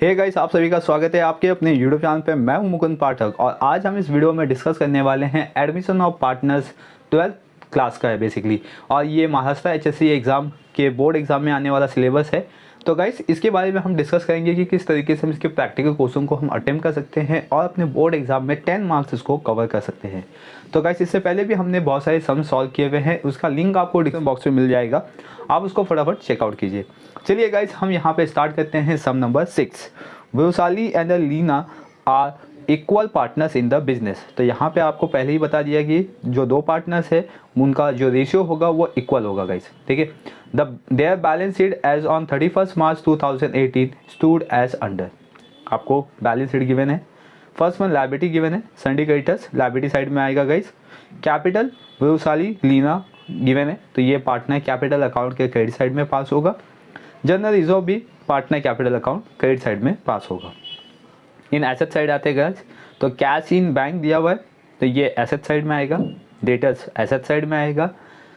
Hey guys, आप सभी का स्वागत है आपके अपने यूट्यूब चैनल पे। मैं हूं मुकुंद पाठक और आज हम इस वीडियो में डिस्कस करने वाले हैं admission of partners 12th class का है बेसिकली। और ये महाराष्ट्र HSC एग्ज़ाम के बोर्ड एग्ज़ाम में आने वाला सिलेबस है। तो गाइस इसके बारे में हम डिस्कस करेंगे कि किस तरीके से हम इसके प्रैक्टिकल क्वेश्चन को हम अटेम्प्ट कर सकते हैं और अपने बोर्ड एग्जाम में 10 मार्क्स इसको कवर कर सकते हैं। तो गाइस इससे पहले भी हमने बहुत सारे सम सॉल्व किए हुए हैं, उसका लिंक आपको डिस्क्रिप्शन बॉक्स में मिल जाएगा, आप उसको फटाफट चेकआउट कीजिए। चलिए गाइस हम यहाँ पे स्टार्ट करते हैं sum number 6। Vaishali and Leena are equal partners in the business. तो यहाँ पे आपको पहले ही बता दिया कि जो दो पार्टनर्स है उनका जो रेशियो होगा वो इक्वल होगा गाइस, ठीक है। Their balance sheet as on 31 March 2018 stood as under. आपको बैलेंस शीट गिवन है। फर्स्ट वन लायबिलिटी गिवन है, संडी क्रेडिटर्स लायबिलिटी साइड में आएगा guys. Capital Vaishali Leena given है, तो ये पार्टनर कैपिटल अकाउंट के क्रेडिट साइड में पास होगा। जनरल रिजर्व भी partner capital account credit side में पास होगा। इन एसेट साइड आते हैं तो कैश इन बैंक दिया हुआ है तो ये एसेट साइड में आएगा, डेटर्स एसेट साइड में आएगा,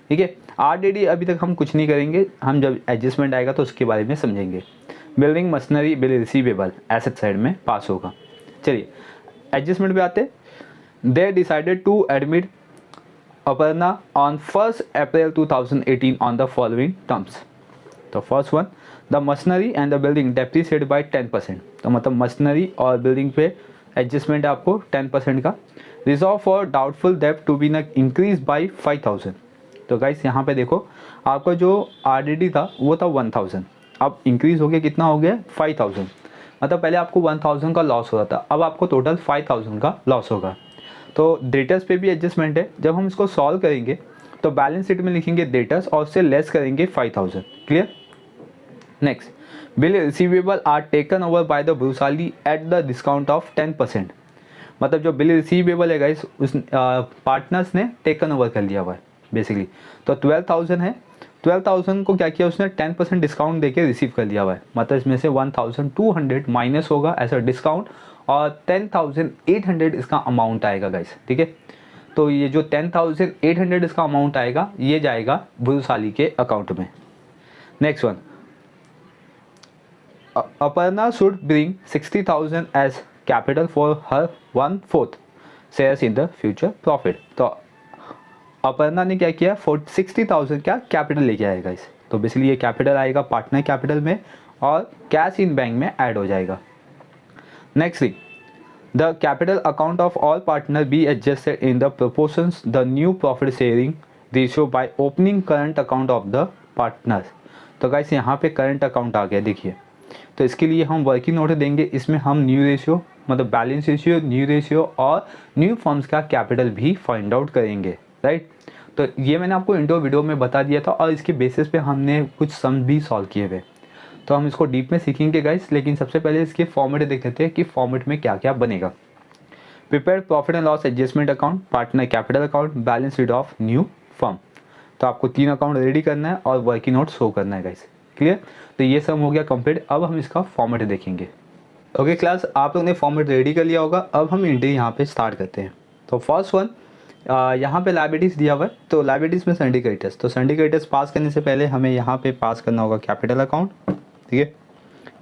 ठीक है। RDD अभी तक हम कुछ नहीं करेंगे, हम जब एडजस्टमेंट आएगा तो उसके बारे में समझेंगे। Building machinery bill receivable asset side में पास होगा। चलिए एडजस्टमेंट पे आते। They decided to admit Aparna on 1 April 2018 on the following terms. तो first one, the machinery and the building depreciate by 10%। तो मतलब मशीनरी और बिल्डिंग पे एडजस्टमेंट है आपको 10% का। रिजर्व फॉर डाउटफुल डेप्ट टू बी न इंक्रीज बाय 5000। तो गाइस यहाँ पे देखो आपका जो RDD था वो था 1000, अब इंक्रीज हो गया, कितना हो गया 5000। मतलब पहले आपको 1000 का लॉस हो रहा था, अब आपको टोटल 5000 का लॉस होगा। तो डेटर्स पे भी एडजस्टमेंट है। जब हम इसको सॉल्व करेंगे तो बैलेंस शीट में लिखेंगे डेटर्स और उससे लेस करेंगे 5000। Clear. Next, bill receivable are taken over by the Vaishali at the discount of 10%। मतलब जो बिल रिसीवेबल है गाइस उस पार्टनर्स ने टेकन ओवर कर लिया हुआ है बेसिकली। तो 12,000 है, 12,000 को क्या किया उसने 10% डिस्काउंट देके रिसीव कर लिया हुआ है। मतलब इसमें से 1,200 माइनस होगा एज अ डिस्काउंट और 10,800 इसका अमाउंट आएगा गाइस, ठीक है। तो ये जो 10,800 इसका अमाउंट आएगा ये जाएगा वैशाली के अकाउंट में। Next one, Aparna should bring 60,000 as capital for her 1/4 shares in the future profit। तो अपर्णा ने क्या किया 60,000 क्या कैपिटल लेके आएगा इस। तो बेसिकली ये कैपिटल आएगा पार्टनर कैपिटल में और कैश इन बैंक में ऐड हो जाएगा। Next thing, the capital account of all partner be adjusted in the proportions the new profit sharing ratio by opening current account of the partners. तो guys यहाँ पे current account आ गया देखिए। तो इसके लिए हम वर्किंग नोट देंगे, इसमें हम न्यू रेशियो मतलब बैलेंस रेशियो, न्यू रेशियो और न्यू फर्म्स का कैपिटल भी फाइंड आउट करेंगे, राइट। तो ये मैंने आपको इंट्रो वीडियो में बता दिया था और इसके बेसिस पे हमने कुछ सम भी सॉल्व किए हुए। तो हम इसको डीप में सीखेंगे गाइस, लेकिन सबसे पहले इसके फॉर्मेट देख लेते हैं कि फॉर्मेट में क्या क्या बनेगा। Prepare profit and loss adjustment account, partner capital account, balance sheet of new firm. तो आपको 3 अकाउंट रेडी करना है और वर्किंग नोट शो करना है गाइस। क्लियर। तो ये सब हो गया कंप्लीट। अब हम इसका फॉर्मेट देखेंगे। ओके क्लास, आप लोगों ने फॉर्मेट रेडी कर लिया होगा। अब हम एंट्री यहाँ पे स्टार्ट करते हैं। तो फर्स्ट वन यहाँ पे लायबिलिटीज़ दिया हुआ है, तो लायबिलिटीज़ में संडी क्रेडिटर्स। तो संडी क्रेडिटर्स पास करने से पहले हमें यहाँ पे पास करना होगा कैपिटल अकाउंट, ठीक है।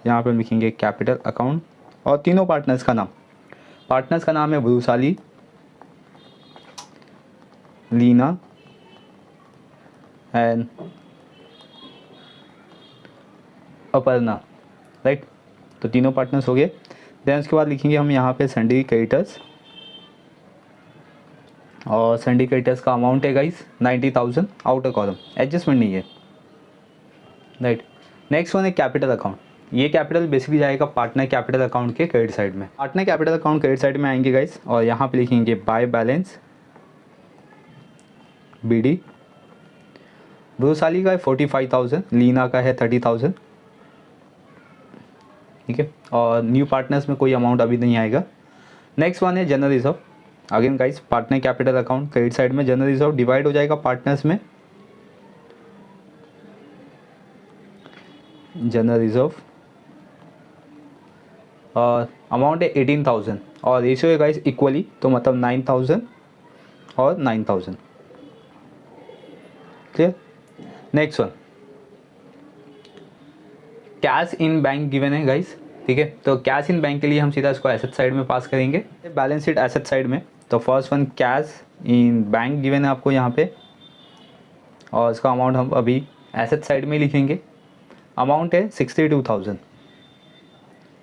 यहाँ पे हम लिखेंगे कैपिटल अकाउंट और तीनों पार्टनर्स का नाम। पार्टनर्स का नाम है वैशाली, लीना एंड अपर्णा, राइट। तो तीनों पार्टनर्स हो गए। देन उसके बाद लिखेंगे हम यहाँ पे संडी क्रेडिटर्स और संडी क्रेडिटर्स का अमाउंट है गाइस 90,000 आउटर कॉलम, एडजस्टमेंट नहीं है, राइट। नेक्स्ट वन है कैपिटल अकाउंट। ये कैपिटल बेसिकली जाएगा पार्टनर कैपिटल अकाउंट के क्रेडिट साइड में। Partner capital account credit side में आएंगे गाइस और यहाँ पे लिखेंगे बाय बैलेंस BD। वैशाली का है 45,000, लीना का है 30,000, ठीक है। और न्यू पार्टनर्स में कोई अमाउंट अभी नहीं आएगा। नेक्स्ट वन है general reserve. Again guys partner capital account credit side में जनरल रिजर्व डिवाइड हो जाएगा पार्टनर्स में। जनरल रिजर्व और अमाउंट है 18,000 और रेशियो है गाइस इक्वली, तो मतलब 9,000 और 9,000। Clear. Next one, cash in bank given है गाइस ठीक है। तो कैश इन बैंक के लिए हम सीधा इसको एसेट साइड में पास करेंगे, बैलेंस शीट एसेट साइड में। तो first one cash in bank given है आपको यहाँ पे, और इसका अमाउंट हम अभी एसेट साइड में लिखेंगे। अमाउंट है 62,000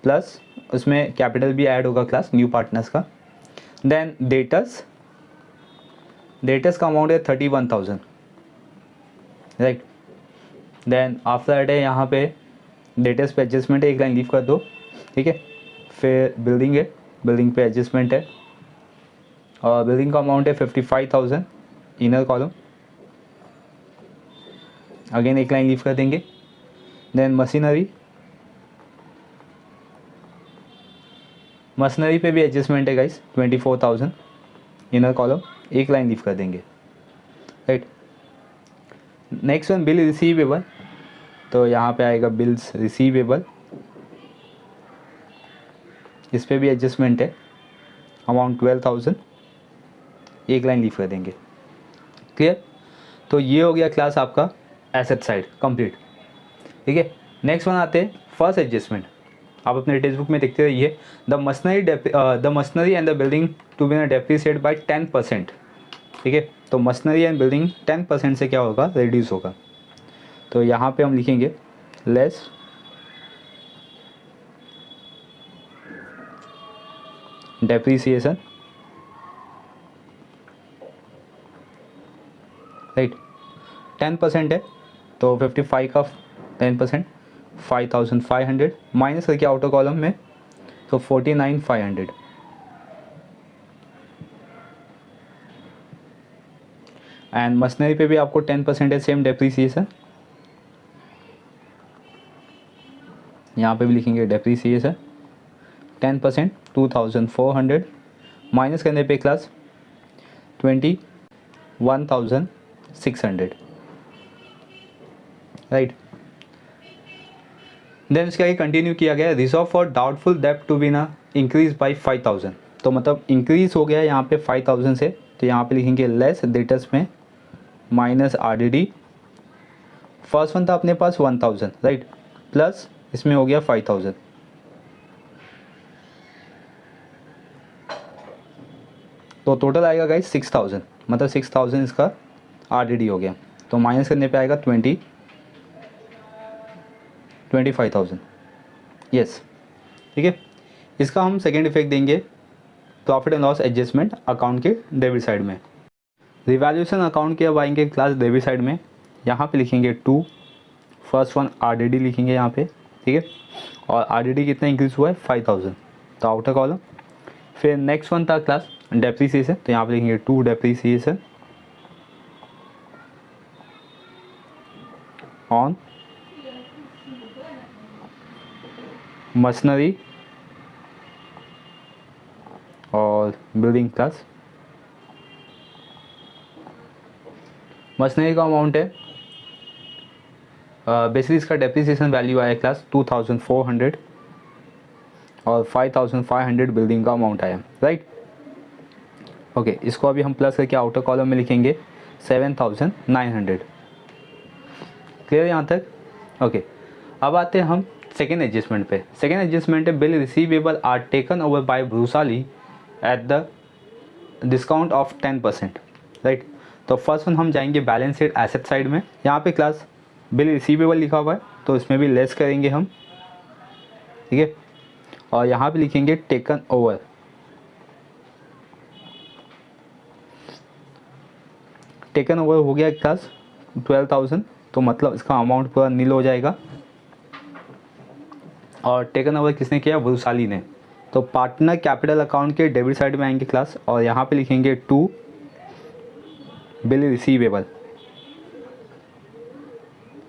प्लस उसमें कैपिटल भी ऐड होगा क्लास न्यू पार्टनर्स का। देन डेटर्स का अमाउंट है 31,000, राइट। देन आफ्टर दैट है यहाँ पे डेटर्स पे एडजस्टमेंट है, एक लाइन लीव कर दो, ठीक है। फिर बिल्डिंग है, बिल्डिंग पे एडजस्टमेंट है, और बिल्डिंग का अमाउंट है 55,000 इनर कॉलम, अगेन एक लाइन लीव कर देंगे। देन मशीनरी पे भी एडजस्टमेंट है गाइस 24,000 इनर कॉलम, एक लाइन लीव कर देंगे, right. Next one bill receivable, तो यहाँ पे आएगा बिल्स रिसीवेबल, इस पे भी एडजस्टमेंट है, अमाउंट 12,000, एक लाइन लीव कर देंगे, क्लियर। तो ये हो गया क्लास आपका एसेट साइड कंप्लीट, ठीक है। नेक्स्ट वन आते हैं फर्स्ट एडजस्टमेंट। आप अपने टेक्स्ट बुक में देखते रहिए, the machinery and the building to be depreciate by 10%, ठीक है। तो मशीनरी एंड बिल्डिंग 10% से क्या होगा, रिड्यूस होगा। तो यहाँ पे हम लिखेंगे लेस डेप्रिसिएशन, राइट। 10% है तो 55 का 10% 5,500 माइनस करके आउटर कॉलम में, तो 49,500। एंड मशीनरी पे भी आपको 10% है सेम डेप्रिसिएशन, यहाँ पे भी लिखेंगे डेप्रिसिएशन 10% 2,400 माइनस करने पे क्लास 21,600, राइट। देन इसके आगे कंटिन्यू किया गया रिजर्व फॉर डाउटफुल डेप्ट टू बी ना इंक्रीज बाई 5,000, तो मतलब इंक्रीज हो गया यहाँ पे 5,000 से, तो यहाँ पे लिखेंगे लेस डेटर्स में माइनस RDD। फर्स्ट वन था अपने पास 1,000, राइट, प्लस इसमें हो गया 5,000, तो टोटल आएगा गाइस 6,000, मतलब 6,000 इसका RDD हो गया। तो माइनस करने पे आएगा 25,000, यस, ठीक है। इसका हम सेकेंड इफेक्ट देंगे profit and loss adjustment account के डेबिट साइड में। रिवैल्यूएशन अकाउंट के अब आएंगे क्लास डेबिट साइड में, यहाँ पे लिखेंगे 2, फर्स्ट वन RDD लिखेंगे यहाँ पे, ठीक है। और RDD कितना इंक्रीज हुआ है 5,000, तो आउटर कॉलम। फिर नेक्स्ट वन था क्लास डेप्रिसिएशन, तो यहाँ पे लिखेंगे 2 डेप्रिसिएशन ऑन मशीनरी और बिल्डिंग क्लास। मशीनरी का अमाउंट है बेसिकली इसका डेप्रिसिएशन वैल्यू आया क्लास 2,400 और 5,500 बिल्डिंग का अमाउंट आया, राइट। ओके, इसको अभी हम प्लस करके आउटर कॉलम में लिखेंगे 7,900, क्लियर यहाँ तक। ओके, अब आते हैं हम सेकेंड एडजस्टमेंट पे। सेकेंड एडजस्टमेंट है bill receivable are taken over by Vrushali at the discount of 10%, right. तो फर्स्ट वन हम जाएंगे बैलेंस शीट एसेट साइड में, यहाँ पे क्लास बिल रिसीवेबल लिखा हुआ है तो इसमें भी लेस करेंगे हम, ठीक है। और यहाँ पे लिखेंगे टेकन ओवर, टेकन ओवर हो गया क्लास 12,000, तो मतलब इसका अमाउंट पूरा नील हो जाएगा। और टेकन ओवर किसने किया, ब्रूसाली ने। तो पार्टनर कैपिटल अकाउंट के डेबिट साइड में आएंगे क्लास, और यहाँ पे लिखेंगे 2 बिल रिसीवेबल।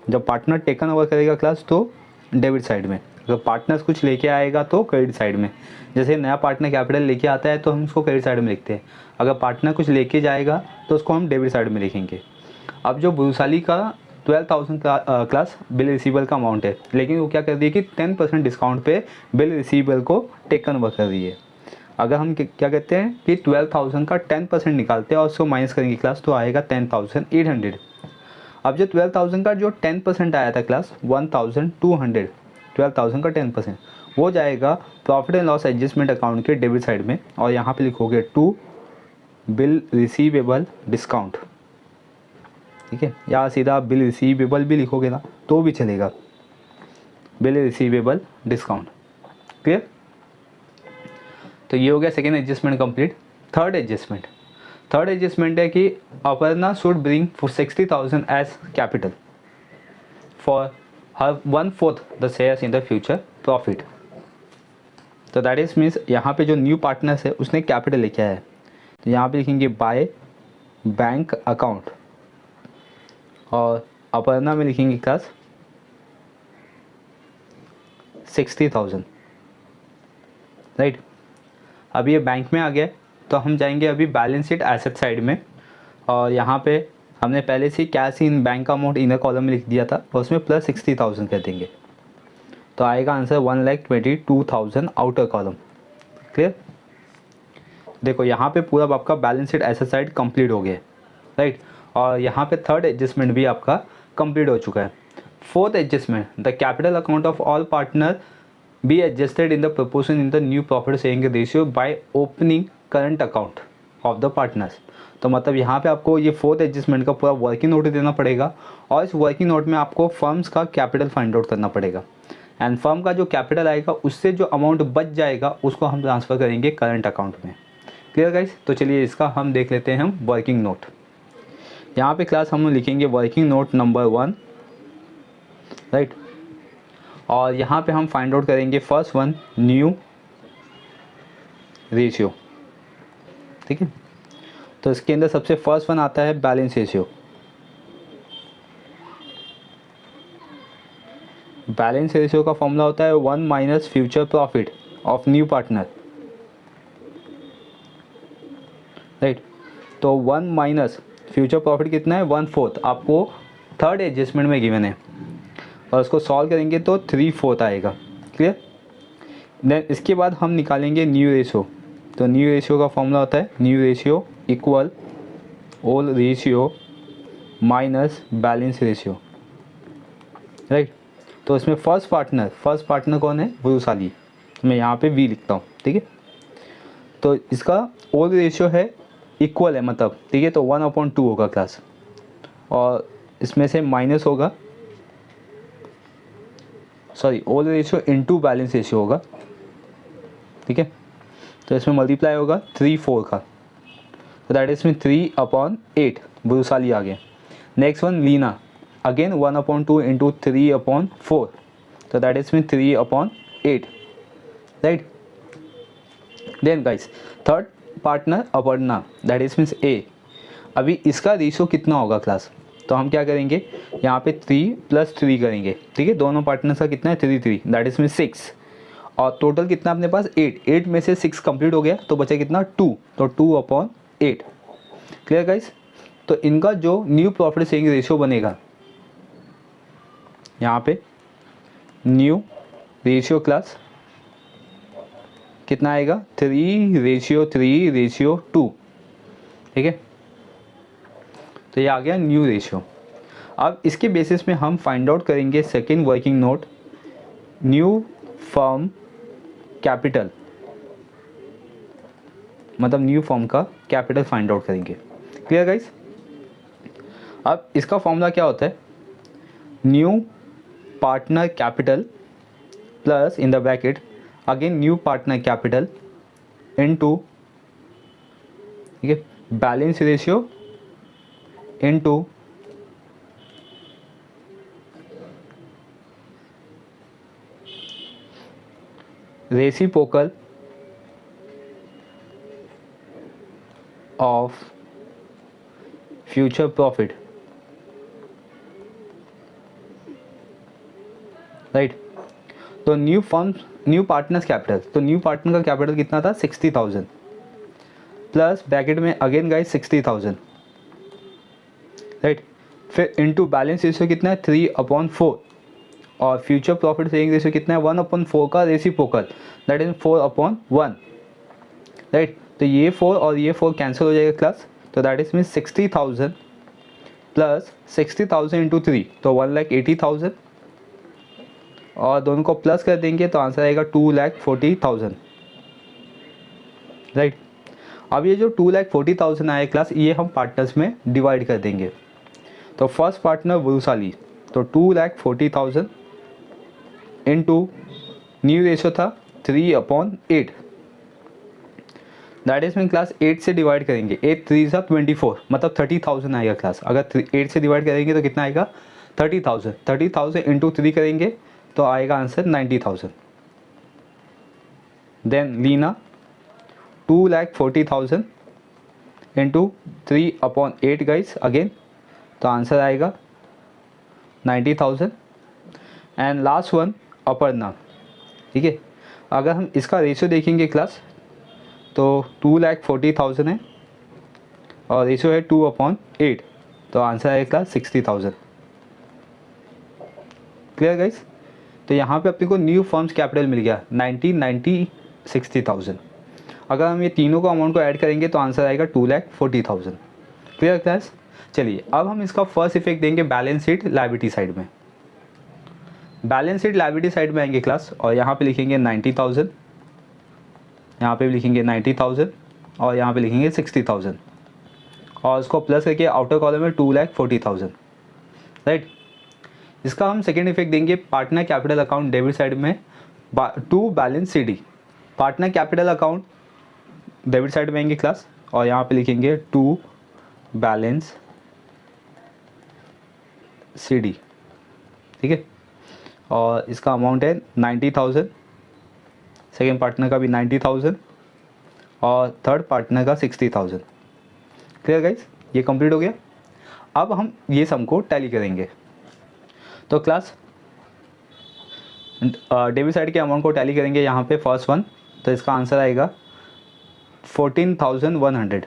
जब पार्टनर टेकन ओवर करेगा क्लास तो डेबिट साइड में, अगर पार्टनर्स कुछ लेके आएगा तो क्रेडिट साइड में। जैसे नया पार्टनर कैपिटल लेके आता है तो हम उसको क्रेडिट साइड में लिखते हैं, अगर पार्टनर कुछ लेके जाएगा तो उसको हम डेबिट साइड में लिखेंगे। अब जो ब्रूसाली का 12,000 क्लास बिल रिसीवेबल का अमाउंट है, लेकिन वो क्या कर दिए कि 10% डिस्काउंट पे बिल रिसीवेबल को टेकन ओवर कर दिए। अगर हम क्या कहते हैं कि 12,000 का 10% निकालते हैं और उसको माइनस करेंगे क्लास, तो आएगा 10,800। अब जो 12,000 का जो 10% आया था क्लास 1,200, 12,000 का 10%, वो जाएगा profit and loss adjustment account के डेबिट साइड में, और यहाँ पे लिखोगे टू बिल रिसीवेबल डिस्काउंट, ठीक है, या सीधा बिल रिसीवेबल भी लिखोगे ना तो भी चलेगा, बिल रिसीवेबल डिस्काउंट। क्लियर? तो ये हो गया second adjustment complete. Third adjustment है कि Aparna should bring 60,000 as capital for her 1/4 the shares in the future profit. तो दैट इज मीन्स यहाँ पे जो न्यू पार्टनर्स है उसने कैपिटल लेके आया है, तो यहाँ पे लिखेंगे बाय बैंक अकाउंट, और अपर्णा में लिखेंगे क्लास 60,000, राइट। अब ये बैंक में आ गया, तो हम जाएंगे अभी बैलेंस शीट एसेट साइड में, और यहाँ पे हमने पहले से cash in bank amount inner column में लिख दिया था, और उसमें प्लस 60,000 कर देंगे, तो आएगा आंसर 1,22,000 आउटर कॉलम। क्लियर? देखो यहाँ पे पूरा आपका balance sheet asset side complete हो गया, राइट। और यहाँ पे थर्ड एडजस्टमेंट भी आपका कंप्लीट हो चुका है। Fourth adjustment, the capital account of all partner be adjusted in the proportion in the new profit sharing ratio by opening current account of the partners. तो मतलब यहाँ पे आपको ये फोर्थ एडजस्टमेंट का पूरा वर्किंग नोट देना पड़ेगा, और इस वर्किंग नोट में आपको फर्म्स का कैपिटल फाइंड आउट करना पड़ेगा, एंड फर्म का जो कैपिटल आएगा उससे जो अमाउंट बच जाएगा उसको हम ट्रांसफ़र करेंगे करंट अकाउंट में। Clear guys? तो चलिए इसका हम देख लेते हैं हम वर्किंग नोट। यहाँ पे क्लास हम लिखेंगे वर्किंग नोट नंबर 1, राइट। और यहाँ पे हम फाइंड आउट करेंगे फर्स्ट वन, न्यू रेशियो, ठीक है। तो इसके अंदर सबसे फर्स्ट वन आता है बैलेंस रेशियो। बैलेंस रेशियो का फॉर्मूला होता है 1 minus future profit of new partner, right. तो 1 माइनस फ्यूचर प्रॉफिट कितना है, 1/4 आपको थर्ड एडजस्टमेंट में गिवन है, और उसको सॉल्व करेंगे तो 3/4 आएगा। क्लियर? देन इसके बाद हम निकालेंगे न्यू रेशियो। तो न्यू रेशियो का फॉर्मूला होता है new ratio equal old ratio minus balance ratio, right. तो इसमें फर्स्ट पार्टनर कौन है, वरुशाली, तो मैं यहाँ पे वी लिखता हूँ, ठीक है। तो इसका ओल्ड रेशियो है इक्वल है मतलब, ठीक है, तो 1/2 होगा क्लास, और इसमें से माइनस होगा, sorry old ratio into balance ratio होगा, ठीक है। तो इसमें मल्टीप्लाई होगा 3/4 का, तो दैट इज में 3/8 वरुशाली आ गया। Next one Leena, again 1/2 into 3/4, तो दैट इज में 3/8, right. Then guys third partner Aparna, that is means A. अभी इसका रेशियो कितना होगा क्लास, तो हम क्या करेंगे यहाँ पे 3 + 3 करेंगे, ठीक है। दोनों पार्टनर्स का कितना है 3 दैट इज मीन 6, और टोटल कितना अपने पास 8 में से 6 कंप्लीट हो गया, तो बचा कितना 2, तो 2/8। Clear guys? तो इनका जो न्यू प्रॉफिट शेयरिंग रेशियो बनेगा, यहाँ पे न्यू रेशियो क्लास कितना आएगा 3:3:2, ठीक है। तो ये आ गया न्यू रेशियो। अब इसके बेसिस में हम फाइंड आउट करेंगे second working note, new firm capital, मतलब न्यू फर्म का कैपिटल फाइंड आउट करेंगे। Clear guys? अब इसका फॉर्मूला क्या होता है, new partner capital plus in the bracket again new partner capital into, ठीक है, balance ratio into reciprocal of future profit, right. तो न्यू पार्टनर्स कैपिटल, तो न्यू पार्टनर का कैपिटल कितना था 60,000 प्लस ब्रैकेट में अगेन गाइस 60,000, राइट। फिर into balance ratio कितना है 3/4, और फ्यूचर प्रॉफिट शेयरिंग रेशियो कितना है 1/4 का रेसिप्रोकल, दैट इज 4/1, राइट। तो ये 4 और ये 4 कैंसिल हो जाएगा क्लास, तो that is mean 60,000 plus 60,000 into 3, तो 1,80,000, और दोनों को प्लस कर देंगे तो आंसर आएगा 2,40,000, राइट। अब ये जो 2,40,000 आया क्लास, ये हम पार्टनर्स में डिवाइड कर देंगे। तो फर्स्ट पार्टनर वरुसाली, तो 2,40,000 इंटू न्यू रेशो था 3/8, दैट इज मीन क्लास 8 से डिवाइड करेंगे, 8 3 सा 24, मतलब 30,000 आएगा क्लास। अगर 8 से डिवाइड करेंगे तो कितना आएगा 30,000, 30,000 इंटू 3 करेंगे तो आएगा answer 90,000। Then Leena 2,40,000 into 3/8 guys again, तो आंसर आएगा 90,000। एंड लास्ट वन अपर्णा, ठीक है। अगर हम इसका रेशियो देखेंगे क्लास तो 2,40,000 है और रेशियो है 2/8, तो आंसर आएगा क्लास 60,000। Clear guys. तो यहाँ पे अपने को न्यू फर्म्स कैपिटल मिल गया 90, 60,000। अगर हम ये तीनों को अमाउंट को ऐड करेंगे तो आंसर आएगा 2,40,000। Clear class. चलिए अब हम इसका फर्स्ट इफेक्ट देंगे बैलेंस शीट लायबिलिटी साइड में। बैलेंस शीट लायबिलिटी साइड में आएंगे क्लास और यहाँ पे लिखेंगे 90,000, यहाँ पे भी लिखेंगे 90,000 और यहाँ पे लिखेंगे 60,000 और उसको प्लस करके आउटर कॉलम में 2,40,000, राइट। इसका हम सेकेंड इफेक्ट देंगे partner capital account debit side में to balance CD। Partner capital account debit side में आएंगे क्लास और यहाँ पे लिखेंगे टू बैलेंस CD, ठीक है। और इसका अमाउंट है 90,000, सेकेंड पार्टनर का भी 90,000 और थर्ड पार्टनर का 60,000। क्लियर गाइस, ये कंप्लीट हो गया। अब हम ये सम को टैली करेंगे। तो क्लास डेबिट साइड के अमाउंट को टैली करेंगे यहाँ पे फर्स्ट वन, तो इसका आंसर आएगा 14,100,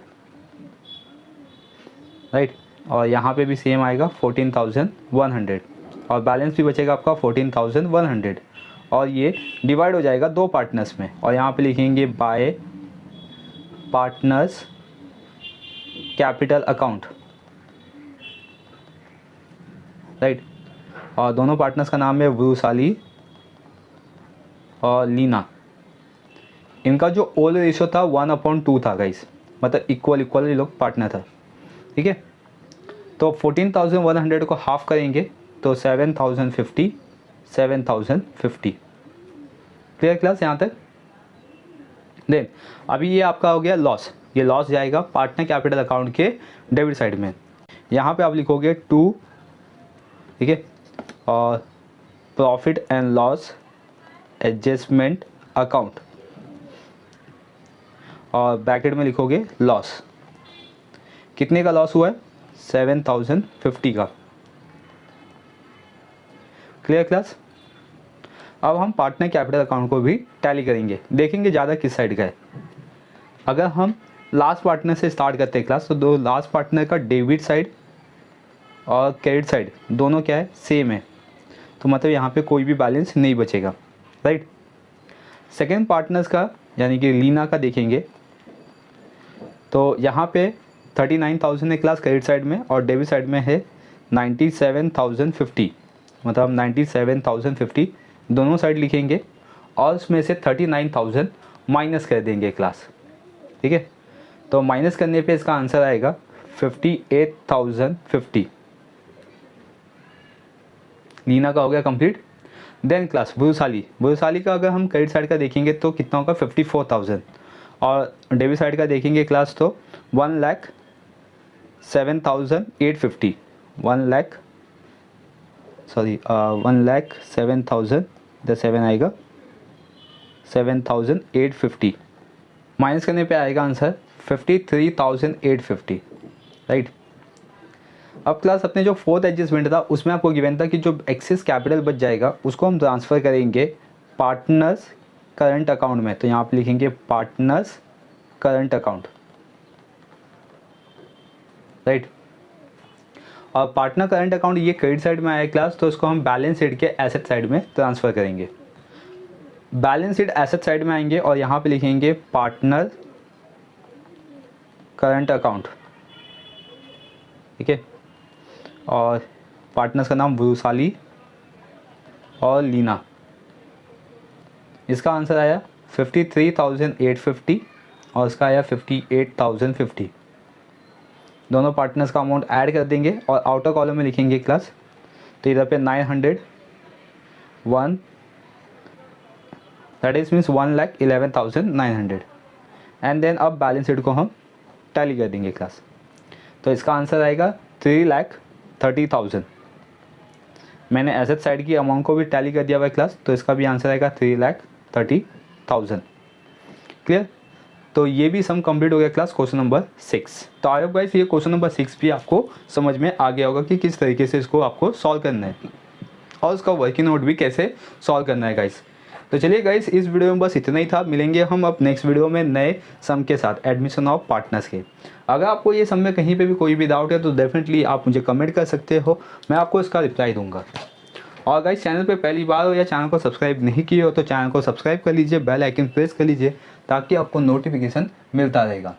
राइट। और यहाँ पे भी सेम आएगा 14,100 और बैलेंस भी बचेगा आपका 14,100 और ये डिवाइड हो जाएगा दो पार्टनर्स में और यहाँ पे लिखेंगे bye partners capital account, right. और दोनों पार्टनर्स का नाम है वरुसाली और लीना। इनका जो ओल्ड रेशियो था 1/2 था गाइस, मतलब इक्वल ये लोग पार्टनर था, ठीक है। तो 14,100 को हाफ करेंगे तो 7,050, 7,050। क्लियर क्लास यहाँ तक। देन अभी ये आपका हो गया लॉस, ये लॉस जाएगा पार्टनर कैपिटल अकाउंट के डेबिट साइड में। यहाँ पे आप लिखोगे 2, ठीक है, और profit and loss adjustment account और ब्रैकेट में लिखोगे लॉस। कितने का लॉस हुआ है 7,050 का। Clear class. अब हम पार्टनर कैपिटल अकाउंट को भी टैली करेंगे, देखेंगे ज़्यादा किस साइड का है। अगर हम लास्ट पार्टनर से स्टार्ट करते हैं क्लास, तो दो लास्ट पार्टनर का डेबिट साइड और क्रेडिट साइड दोनों क्या है सेम है, तो मतलब यहाँ पे कोई भी बैलेंस नहीं बचेगा, राइट। सेकेंड पार्टनर्स का यानी कि लीना का देखेंगे तो यहाँ पे 39,000 है क्लास क्रेडिट साइड में और डेबिट साइड में है 97,050, मतलब 97,050 दोनों साइड लिखेंगे और उसमें से 39,000 माइनस कर देंगे क्लास, ठीक है। तो माइनस करने पे इसका आंसर आएगा 58,050। लीना का हो गया कंप्लीट। देन क्लास वरुसाली का अगर हम क्रेडिट साइड का देखेंगे तो कितना होगा 54,000 और डेबिट साइड का देखेंगे क्लास तो 1,07,850, 1,07,000 द 7 आएगा 7,850, माइनस करने पे आएगा आंसर 53,850, राइट। अब क्लास अपने जो फोर्थ एडजस्टमेंट था उसमें आपको गिवन था कि जो एक्सेस कैपिटल बच जाएगा उसको हम ट्रांसफ़र करेंगे पार्टनर्स करंट अकाउंट में, तो यहाँ पे लिखेंगे पार्टनर्स करंट अकाउंट, राइट। और पार्टनर करंट अकाउंट ये क्रेडिट साइड में आया क्लास, तो इसको हम बैलेंस शीट के एसेट साइड में ट्रांसफ़र करेंगे। बैलेंस शीट एसेट साइड में आएंगे और यहाँ पे लिखेंगे पार्टनर करंट अकाउंट, ठीक है। और पार्टनर्स का नाम वरुसाली और लीना, इसका आंसर आया 53,850 और इसका आया 58,050। दोनों पार्टनर्स का अमाउंट ऐड कर देंगे और आउटर कॉलम में लिखेंगे क्लास। तो इधर पे 900 1 that is means 1,11,900 and then अब बैलेंस शीट को हम टैली कर देंगे क्लास। तो इसका आंसर आएगा 3,30,000। मैंने एसेट साइड की अमाउंट को भी टैली कर दिया हुआ है क्लास, तो इसका भी आंसर आएगा 3,30,000। क्लियर। तो ये भी सम कंप्लीट हो गया क्लास क्वेश्चन नंबर 6। तो आई होप गाइस ये क्वेश्चन नंबर 6 भी आपको समझ में आ गया होगा कि किस तरीके से इसको आपको सॉल्व करना है और उसका वर्किंग नोट भी कैसे सॉल्व करना है गाइस। तो चलिए गाइस इस वीडियो में बस इतना ही था। मिलेंगे हम अब नेक्स्ट वीडियो में नए सम के साथ एडमिशन ऑफ पार्टनर्स के। अगर आपको ये सम में कहीं पे भी कोई भी डाउट है तो डेफिनेटली आप मुझे कमेंट कर सकते हो, मैं आपको इसका रिप्लाई दूंगा। और गाइस चैनल पे पहली बार हो या चैनल को सब्सक्राइब नहीं किए हो तो चैनल को सब्सक्राइब कर लीजिए, बेल आइकन प्रेस कर लीजिए ताकि आपको नोटिफिकेशन मिलता रहेगा।